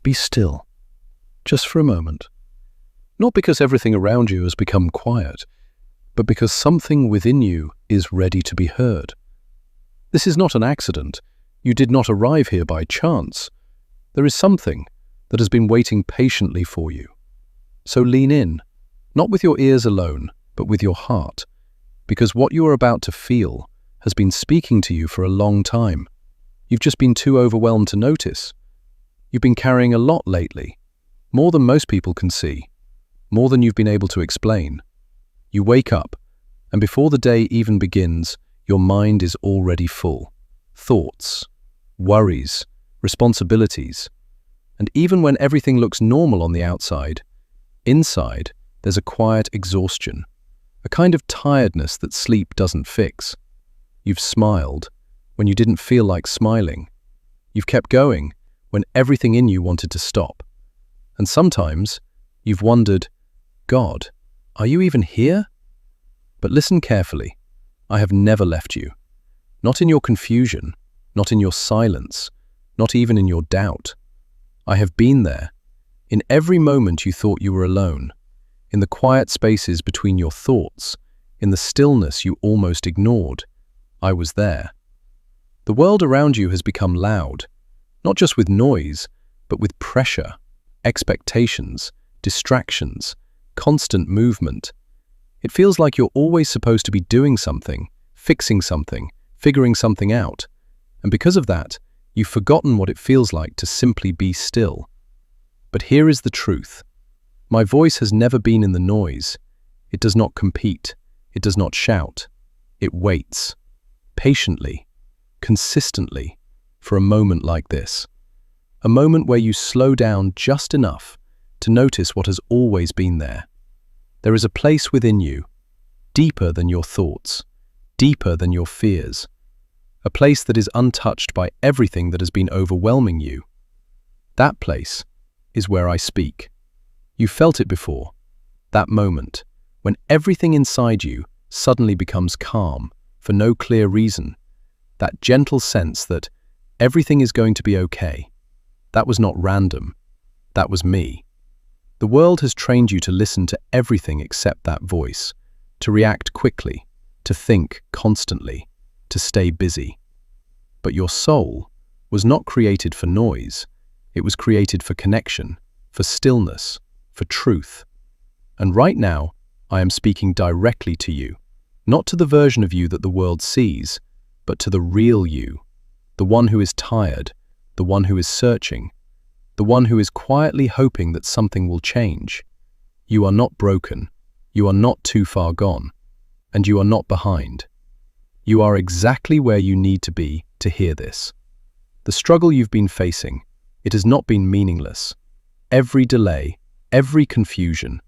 Be still, just for a moment. Not because everything around you has become quiet, but because something within you is ready to be heard. This is not an accident. You did not arrive here by chance. There is something that has been waiting patiently for you. So lean in, not with your ears alone, but with your heart, because what you are about to feel has been speaking to you for a long time. You've just been too overwhelmed to notice. You've been carrying a lot lately, more than most people can see, more than you've been able to explain. You wake up, and before the day even begins, your mind is already full. Thoughts, worries, responsibilities. And even when everything looks normal on the outside, inside there's a quiet exhaustion, a kind of tiredness that sleep doesn't fix. You've smiled when you didn't feel like smiling. You've kept going when everything in you wanted to stop. And sometimes you've wondered, God, are you even here? But listen carefully. I have never left you. Not in your confusion, not in your silence, not even in your doubt. I have been there. In every moment you thought you were alone, in the quiet spaces between your thoughts, in the stillness you almost ignored, I was there. The world around you has become loud, not just with noise, but with pressure, expectations, distractions, constant movement. It feels like you're always supposed to be doing something, fixing something, figuring something out. And because of that, you've forgotten what it feels like to simply be still. But here is the truth. My voice has never been in the noise. It does not compete. It does not shout. It waits, patiently, consistently, for a moment like this. A moment where you slow down just enough to notice what has always been there. There is a place within you, deeper than your thoughts, deeper than your fears. A place that is untouched by everything that has been overwhelming you. That place is where I speak. You felt it before. That moment, when everything inside you suddenly becomes calm, for no clear reason. That gentle sense that everything is going to be okay. That was not random. That was me. The world has trained you to listen to everything except that voice, to react quickly, to think constantly, to stay busy. But your soul was not created for noise. It was created for connection, for stillness, for truth. And right now, I am speaking directly to you, not to the version of you that the world sees, but to the real you, the one who is tired, the one who is searching, the one who is quietly hoping that something will change. You are not broken, you are not too far gone, and you are not behind. You are exactly where you need to be to hear this. The struggle you've been facing, it has not been meaningless. Every delay, every confusion,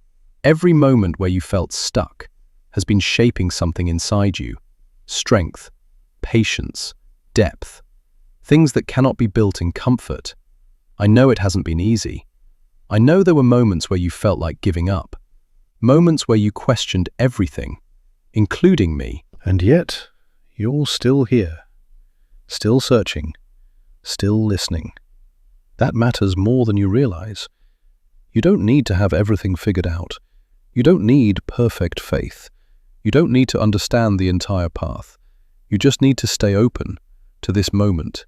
every moment where you felt stuck has been shaping something inside you. Strength, patience, depth, things that cannot be built in comfort. I know it hasn't been easy. I know there were moments where you felt like giving up, moments where you questioned everything, including me. And yet, you're still here, still searching, still listening. That matters more than you realize. You don't need to have everything figured out. You don't need perfect faith. You don't need to understand the entire path. You just need to stay open to this moment,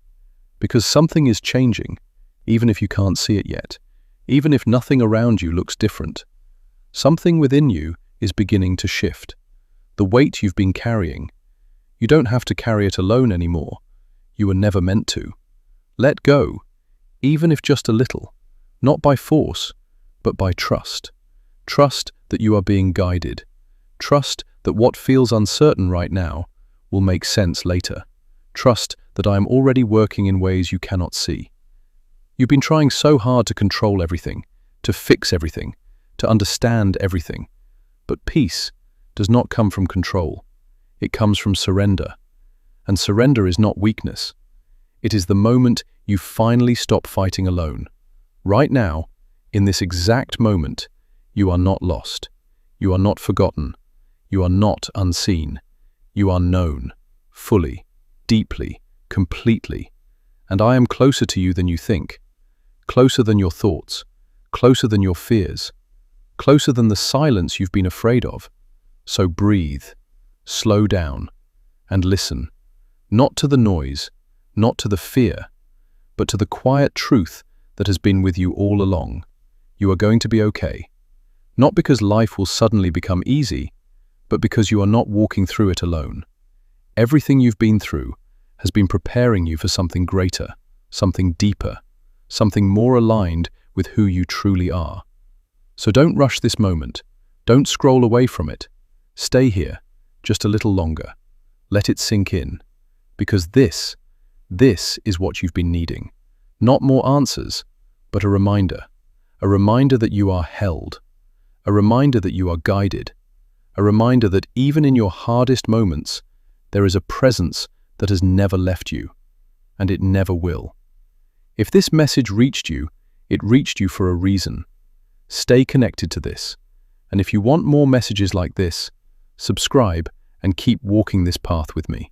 because something is changing, even if you can't see it yet, even if nothing around you looks different. Something within you is beginning to shift. The weight you've been carrying, you don't have to carry it alone anymore. You were never meant to. Let go, even if just a little, not by force, but by trust. Trust that you are being guided. Trust that what feels uncertain right now will make sense later. Trust that I am already working in ways you cannot see. You've been trying so hard to control everything, to fix everything, to understand everything. But peace does not come from control. It comes from surrender. And surrender is not weakness. It is the moment you finally stop fighting alone. Right now, in this exact moment, you are not lost. You are not forgotten. You are not unseen. You are known, fully, deeply, completely. And I am closer to you than you think. closer than your thoughts, closer than your fears, closer than the silence you've been afraid of. So breathe, slow down, and listen, not to the noise, not to the fear, but to the quiet truth that has been with you all along. You are going to be okay. Not because life will suddenly become easy, but because you are not walking through it alone. Everything you've been through has been preparing you for something greater, something deeper, something more aligned with who you truly are. So don't rush this moment. Don't scroll away from it. Stay here, just a little longer. Let it sink in. Because this is what you've been needing. Not more answers, but a reminder. A reminder that you are held. A reminder that you are guided. A reminder that even in your hardest moments, there is a presence that has never left you, and it never will. If this message reached you, it reached you for a reason. Stay connected to this, and if you want more messages like this, subscribe and keep walking this path with me.